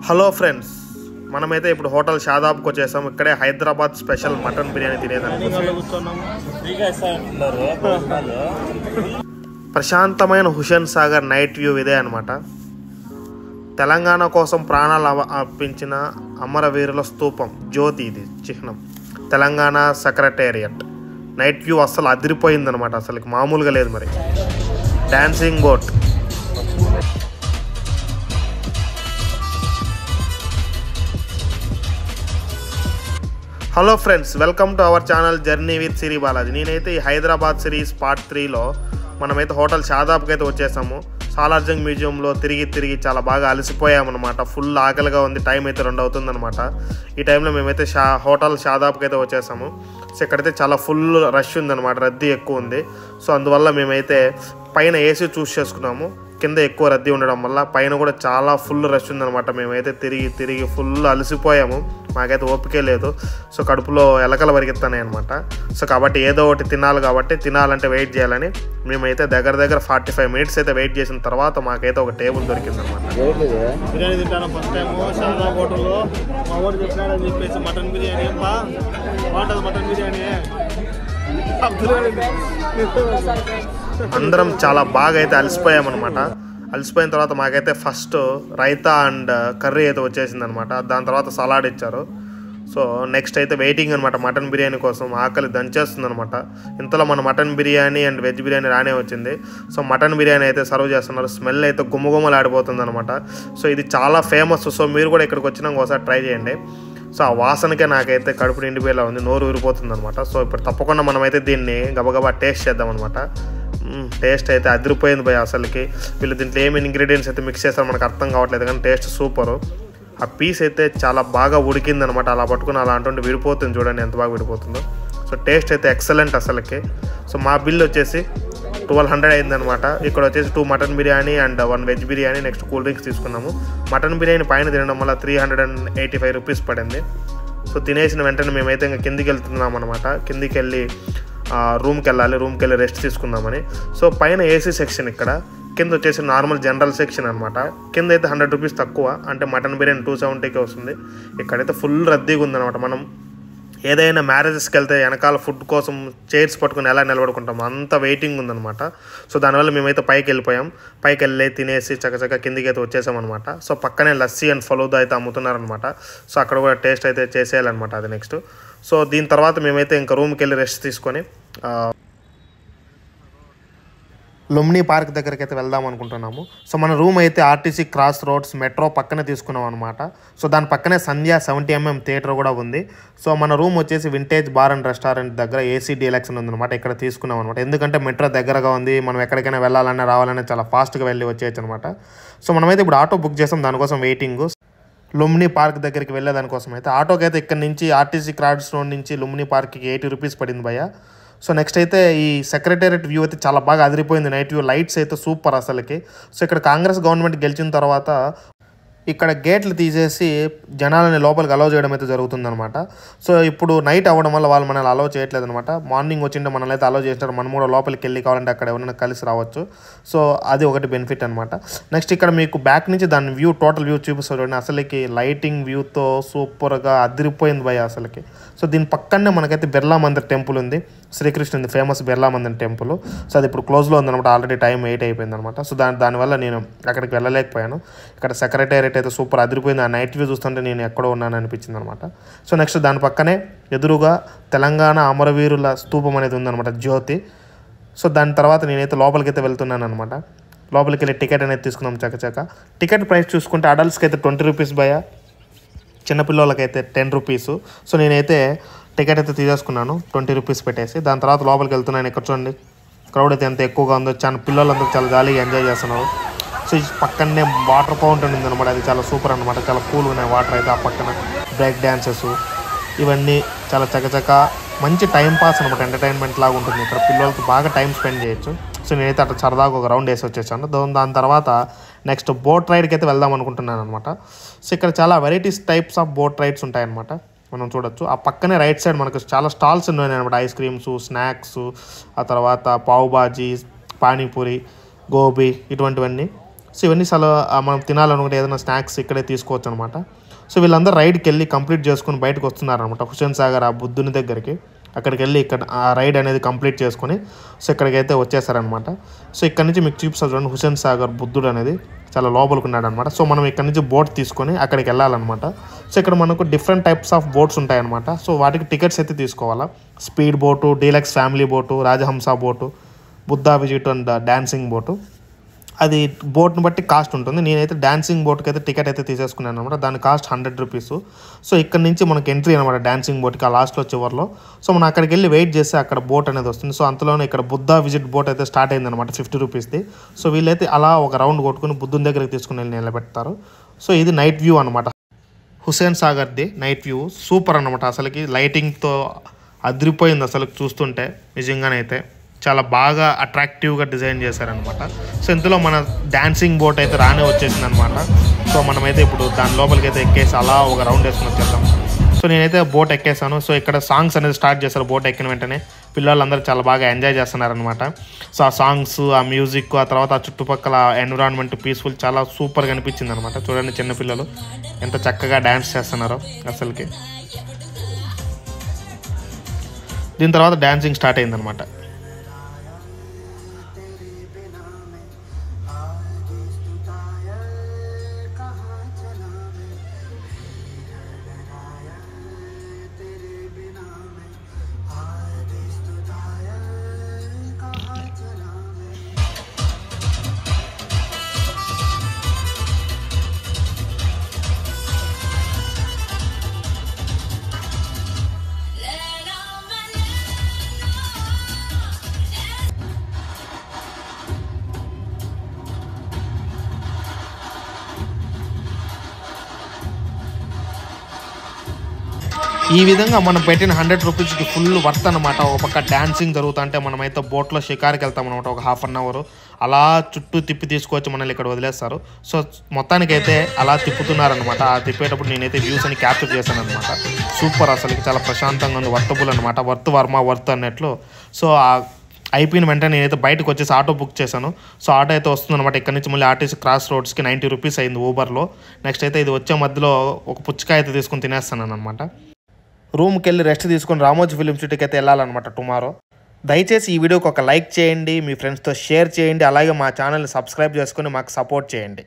Hello friends, మనమైతే ఇప్పుడు hotel షాదాబ్కి వచ్చేసాం. ఇక్కడే హైదరాబాద్ స్పెషల్ మటన్ బిర్యానీ తినేదానికి. ప్రశాంతమైన హుసేన్ సాగర్ నైట్ వ్యూ ఇదే అనమాట. తెలంగాణ కోసం ప్రాణాలు అర్పించిన అమరవీరుల స్తూపం జ్యోతి, ఇది చిహ్నం. తెలంగాణ సెక్రటేరియట్ నైట్ వ్యూ అస్సలు అదిరిపోయిందనమాట. అసలు మామూలుగా లేదు. మరి dancing boat, hello friends, welcome to our channel journey with Siri Balaji. నేనైతే ఈ హైదరాబాద్ సిరీస్ పార్ట్ 3లో మనమైతే హోటల్ షాదాబ్కి అయితే వచ్చేసాము. సాలార్జంగ్ మ్యూజియంలో తిరిగి చాలా బాగా అలసిపోయామన్నమాట. ఫుల్ ఆకలిగా ఉంది. టైం అయితే 2 అవుతుందన్నమాట. ఈ టైంలో మేమైతే హోటల్ షాదాబ్కి అయితే వచ్చేసాము. సో ఇక్కడైతే చాలా ఫుల్ రష్ ఉందన్నమాట, రద్దీ ఎక్కువ ఉంది. సో అందువల్ల మేమైతే పైన ఏసీ చూస్ చేసుకున్నాము. కింద ఎక్కువ రద్దీ ఉండడం వల్ల పైన కూడా చాలా ఫుల్ రష్ ఉందన్నమాట. మేమైతే తిరిగి ఫుల్ అలసిపోయాము. మాకైతే ఓపికే లేదు. సో కడుపులో ఎలకలు పరిగెత్తాయి అనమాట. సో కాబట్టి ఏదో ఒకటి తినాలి, కాబట్టి తినాలంటే వెయిట్ చేయాలని మేమైతే దగ్గర 45 మినిట్స్ అయితే వెయిట్ చేసిన తర్వాత మాకైతే ఒక టేబుల్ దొరికిందనమాట. బిర్యానీ తింటాను ఫస్ట్ టైం షాదాబ్ హోటల్లో. మా ఊరు చెప్పినాడని చెప్పేసి మటన్ బిర్యానీ బాగుంటుంది. మటన్ బిర్యానీ అందరం చాలా బాగా అయితే అలసిపోయామన్నమాట. అలసిపోయిన తర్వాత మాకైతే ఫస్ట్ రైతా అండ్ కర్రీ అయితే వచ్చేసింది అనమాట. దాని తర్వాత సలాడ్ ఇచ్చారు. సో నెక్స్ట్ అయితే వెయిటింగ్ అనమాట మటన్ బిర్యానీ కోసం. ఆకలి దంచేస్తుంది అనమాట. ఇంతలో మన mutton biryani and veg biryani రానే వచ్చింది. సో మటన్ బిర్యానీ అయితే సర్వ్ చేస్తున్నారు. స్మెల్ అయితే గుమ్మగుమ్మలాడిపోతుంది అనమాట. సో ఇది చాలా ఫేమస్. సో మీరు కూడా ఇక్కడికి వచ్చినాక ఒకసారి ట్రై చేయండి. సో ఆ వాసనకే నాకైతే కడుపు నిండిపోయేలా ఉంది, నోరు ఊరిపోతుంది అనమాట. సో ఇప్పుడు తప్పకుండా మనమైతే దీన్ని గబగబా టేస్ట్ చేద్దాం అనమాట. టేస్ట్ అయితే అదిరిపోయింది భయ. అసలుకి వీళ్ళు దీంట్లో ఏమి ఇంగ్రీడియంట్స్ అయితే మిక్స్ చేస్తారో మనకు అర్థం కావట్లేదు, కానీ టేస్ట్ సూపరు. ఆ పీస్ అయితే చాలా బాగా ఉడికింది అనమాట. అలా పట్టుకుని అలా అంటుంటే విడిపోతుంది. చూడండి ఎంత బాగా విడిపోతుందో. సో టేస్ట్ అయితే ఎక్సలెంట్ అసలుకి. సో మా బిల్ వచ్చేసి 1200 అయిందనమాట. ఇక్కడ వచ్చేసి 2 mutton biryani and 1 veg biryani, next cool drinks తీసుకున్నాము. మటన్ బిర్యానీ పైన తినడం వల్ల 385 రూపీస్ పడింది. సో తినేసిన వెంటనే మేమైతే ఇంకా కిందికి వెళ్తున్నాం అనమాట. కిందికి వెళ్ళి రూమ్కి వెళ్ళాలి. రూమ్కి వెళ్ళి రెస్ట్ తీసుకుందామని. సో పైన ఏసీ సెక్షన్, ఇక్కడ కింద వచ్చేసి నార్మల్ జనరల్ సెక్షన్ అనమాట. కింద అయితే 100 రూపీస్ తక్కువ, అంటే మటన్ బిర్యానీ 270కే వస్తుంది. ఇక్కడైతే ఫుల్ రద్దీగా ఉందన్నమాట. మనం ఏదైనా మ్యారేజెస్కి వెళ్తే వెనకాల ఫుడ్ కోసం చైర్స్ పట్టుకుని ఎలా నిలబడుకుంటాం, అంత వెయిటింగ్ ఉందన్నమాట. సో దానివల్ల మేమైతే పైకి వెళ్ళిపోయాం. పైకి వెళ్ళి తినేసి చక్కచక్క కిందికి అయితే వచ్చేసామన్నమాట. సో పక్కనే లస్సీ అండ్ ఫలూదా అయితే అమ్ముతున్నారనమాట. సో అక్కడ కూడా టేస్ట్ అయితే చేసేయాలన్నమాట. అది నెక్స్ట్. సో దీని తర్వాత మేమైతే ఇంకా రూమ్కి వెళ్ళి రెస్ట్ తీసుకొని లుంబినీ పార్క్ దగ్గరికి అయితే వెళ్దాం అనుకుంటున్నాము. సో మన రూమ్ అయితే ఆర్టీసీ క్రాస్ రోడ్స్ మెట్రో పక్కనే తీసుకున్నాం అనమాట. సో దాని పక్కనే సంధ్య 70mm థియేటర్ కూడా ఉంది. సో మన రూమ్ వచ్చేసి వింటేజ్ బార్ అండ్ రెస్టారెంట్ దగ్గర ఏసీ డీలక్స్ ఉందన్నమాట. ఇక్కడ తీసుకున్నాం అనమాట. ఎందుకంటే మెట్రో దగ్గరగా ఉంది, మనం ఎక్కడికైనా వెళ్ళాలన్నా రావాలన్నా చాలా ఫాస్ట్గా వెళ్ళి వచ్చేయచ్చు అనమాట. సో మనమైతే ఇప్పుడు ఆటో బుక్ చేసాం, దానికోసం వెయిటింగ్. లుంబినీ పార్క్ దగ్గరికి వెళ్ళే దానికోసం అయితే ఆటోకి అయితే ఇక్కడ నుంచి ఆర్టీసీ క్రాస్ రోడ్ నుంచి లుంబినీ పార్క్కి 80 రూపీస్ పడింది భయ్య. సో నెక్స్ట్ అయితే ఈ సెక్రటేరియట్ వ్యూ అయితే చాలా బాగా అదిరిపోయింది. నైట్ వ్యూ లైట్స్ అయితే సూపర్ అసలుకి. సో ఇక్కడ కాంగ్రెస్ గవర్నమెంట్ గెలిచిన తర్వాత ఇక్కడ గేట్లు తీసేసి జనాలని లోపలికి అలౌ చేయడం అయితే జరుగుతుందన్నమాట. సో ఇప్పుడు నైట్ అవ్వడం వల్ల వాళ్ళు మనల్ని అలౌ చేయట్లేదు అనమాట. మార్నింగ్ వచ్చింటే మనల్ని అయితే అలౌ చేస్తారు. మనం కూడా లోపలికి వెళ్ళి కావాలంటే అక్కడ ఎవరైనా కలిసి రావచ్చు. సో అది ఒకటి బెనిఫిట్ అనమాట. నెక్స్ట్ ఇక్కడ మీకు బ్యాక్ నుంచి దాని వ్యూ, టోటల్ వ్యూ చూపిస్తారు చూడండి. అసలుకి లైటింగ్ వ్యూతో సూపర్గా అదిరిపోయింది భయ అసలుకి. సో దీని పక్కనే మనకైతే బిర్లా మందిర్ టెంపుల్ ఉంది. శ్రీకృష్ణుది famous Birla Mandir temple. So అది ఇప్పుడు క్లోజ్లో ఉందన్నమాట. ఆల్రెడీ టైం 8 అయిపోయింది అనమాట. సో దానివల్ల నేను అక్కడికి వెళ్ళలేకపోయాను. ఇక్కడ సెక్రటేరియట్ అయితే సూపర్ అదిరిపోయింది. ఆ నైట్ వ్యూ చూస్తుంటే నేను ఎక్కడో ఉన్నాను అనిపించింది అనమాట. సో నెక్స్ట్ దాని పక్కనే ఎదురుగా తెలంగాణ అమరవీరుల స్తూపం అనేది ఉందన్నమాట, జ్యోతి. సో దాని తర్వాత నేనైతే లోపలికి అయితే వెళ్తున్నాను అనమాట. లోపలికి వెళ్ళి టికెట్ అనేది తీసుకున్నాం చకచక. టికెట్ ప్రైస్ చూసుకుంటే అడల్ట్స్కి అయితే 20 రూపీస్ భయ, చిన్నపిల్లలకైతే 10 రూపీస్. సో నేనైతే టికెట్ అయితే తీసేసుకున్నాను 20 రూపీస్ పెట్టేసి. దాని తర్వాత లోపలికి వెళ్తున్నాను. ఇక్కడ చూడండి క్రౌడ్ అయితే ఎంత ఎక్కువగా ఉందో. చాలా పిల్లలందరూ చాలా జాలీగా ఎంజాయ్ చేస్తున్నారు. సో ఈ పక్కనే వాటర్ ఫౌంటైన్ ఉందన్నమాట. అది చాలా సూపర్ అనమాట. చాలా కూల్ ఉన్నాయి వాటర్ అయితే. ఆ పక్కన బ్రేక్ డ్యాన్సెస్ ఇవన్నీ చాలా చకచక మంచి టైం పాస్ అనమాట. ఎంటర్టైన్మెంట్ లాగా ఉంటుంది. ఇక్కడ పిల్లలతో బాగా టైం స్పెండ్ చేయొచ్చు. సో నేనైతే అట్లా సరదాగా ఒక రౌండ్ వేసి వచ్చేసాను. దాని తర్వాత నెక్స్ట్ బోట్ రైడ్కి అయితే వెళ్దాం అనుకుంటున్నాను అనమాట. సో ఇక్కడ చాలా varieties types of boat rides ఉంటాయన్నమాట. మనం చూడొచ్చు. ఆ పక్కనే రైట్ సైడ్ మనకు చాలా స్టాల్స్ ఉన్నాయి అనమాట. ఐస్ క్రీమ్స్, స్నాక్స్, ఆ తర్వాత పావు బాజీ, పానీపూరి, గోబీ ఇటువంటివన్నీ. సో ఇవన్నీ చాలా మనం తినాలనుకుంటే ఏదైనా స్నాక్స్ ఇక్కడే తీసుకోవచ్చు అనమాట. సో వీళ్ళందరూ రైడ్కి వెళ్ళి కంప్లీట్ చేసుకుని బయటకు వస్తున్నారనమాట. హుస్సేన్ సాగర్ ఆ బుద్ధుని దగ్గరికి అక్కడికి వెళ్ళి ఇక్కడ ఆ రైడ్ అనేది కంప్లీట్ చేసుకొని సో ఇక్కడికైతే వచ్చేసారనమాట. సో ఇక్కడ నుంచి మీకు చూపిస్తారు చూడండి, హుస్సేన్ సాగర్ బుద్ధుడు అనేది చాలా లోపలికి ఉన్నాడు అనమాట. సో మనం ఇక్కడ నుంచి బోట్ తీసుకొని అక్కడికి వెళ్ళాలన్నమాట. సో ఇక్కడ మనకు డిఫరెంట్ టైప్స్ ఆఫ్ బోట్స్ ఉంటాయన్నమాట. సో వాటికి టికెట్స్ అయితే తీసుకోవాలా. Speed boat, deluxe family boat, Rajahamsa boat, Buddha visit and dancing boat. అది బోట్ని బట్టి కాస్ట్ ఉంటుంది. నేనైతే డాన్సింగ్ బోట్కి అయితే టికెట్ అయితే తీసేసుకున్నాను అనమాట. దాని కాస్ట్ 100 రూపీస్. సో ఇక్కడ నుంచి మనకి ఎంట్రీ అనమాట డాన్సింగ్ బోట్కి, ఆ లాస్ట్లో చివరిలో. సో మనం అక్కడికి వెళ్ళి వెయిట్ చేస్తే అక్కడ బోట్ అనేది వస్తుంది. సో అంతలోనే ఇక్కడ బుద్ధా విజిట్ బోట్ అయితే స్టార్ట్ అయిందనమాట 50 రూపీస్ది. సో వీళ్ళైతే అలా ఒక రౌండ్ కొట్టుకుని బుద్ధుని దగ్గరికి తీసుకుని వెళ్ళి నిలబెడతారు. సో ఇది నైట్ వ్యూ అనమాట. హుస్సేన్ సాగర్ది నైట్ వ్యూ సూపర్ అనమాట. అసలుకి లైటింగ్తో అదిరిపోయింది అసలు చూస్తుంటే. నిజంగానైతే చాలా బాగా అట్రాక్టివ్గా డిజైన్ చేశారనమాట. సో ఇందులో మన డాన్సింగ్ బోట్ అయితే రానే వచ్చేసింది అనమాట. సో మనమైతే ఇప్పుడు దాని లోపలికి అయితే ఎక్కేసి అలా ఒక రౌండ్ వేసుకుని వచ్చేద్దాం. సో నేనైతే బోట్ ఎక్కేసాను. సో ఇక్కడ సాంగ్స్ అనేది స్టార్ట్ చేశారు. బోట్ ఎక్కిన వెంటనే పిల్లలందరూ చాలా బాగా ఎంజాయ్ చేస్తున్నారనమాట. సో ఆ సాంగ్స్, ఆ మ్యూజిక్, ఆ తర్వాత ఆ చుట్టుపక్కల ఎన్విరాన్మెంట్ పీస్ఫుల్ చాలా సూపర్గా అనిపించింది అనమాట. చూడండి చిన్నపిల్లలు ఎంత చక్కగా డ్యాన్స్ చేస్తున్నారో అసలుకి. దీని తర్వాత డ్యాన్సింగ్ స్టార్ట్ అయిందనమాట. ఈ విధంగా మనం పెట్టిన 100 రూపీస్కి ఫుల్ వర్త్ అనమాట. ఒక పక్క డ్యాన్సింగ్ జరుగుతుంటే మనమైతే బోట్లో షికార్కి వెళ్తాం అనమాట. ఒక ½ అన్ అవర్ అలా చుట్టూ తిప్పి తీసుకొచ్చి మనల్ని ఇక్కడ వదిలేస్తారు. సో మొత్తానికైతే అలా తిప్పుతున్నారనమాట. ఆ తిప్పేటప్పుడు నేనైతే వ్యూస్ అని క్యాప్చర్ చేశాను అనమాట. సూపర్, అసలుకి చాలా ప్రశాంతంగా ఉంది. వర్తబుల్ అనమాట. వర్త్ వర్మ వర్త్ అన్నట్లు. సో అయిపోయిన వెంటనే నేనైతే బయటకు వచ్చేసి ఆటో బుక్ చేశాను. సో ఆటో అయితే వస్తుందన్నమాట. ఇక్కడ నుంచి మళ్ళీ ఆర్టీసీ క్రాస్ రోడ్స్కి 90 రూపీస్ అయింది ఊబర్లో. నెక్స్ట్ అయితే ఇది వచ్చే మధ్యలో ఒక పుచ్చకాయ అయితే తీసుకొని తినేస్తాను అనమాట. రూమ్కి వెళ్ళి రెస్ట్ తీసుకొని రామోజీ ఫిలిం సిటీకి అయితే వెళ్ళాలన్నమాట టుమారో. దయచేసి ఈ వీడియోకి ఒక లైక్ చేయండి, మీ ఫ్రెండ్స్తో షేర్ చేయండి, అలాగే మా ఛానల్ని సబ్స్క్రైబ్ చేసుకొని మాకు సపోర్ట్ చేయండి.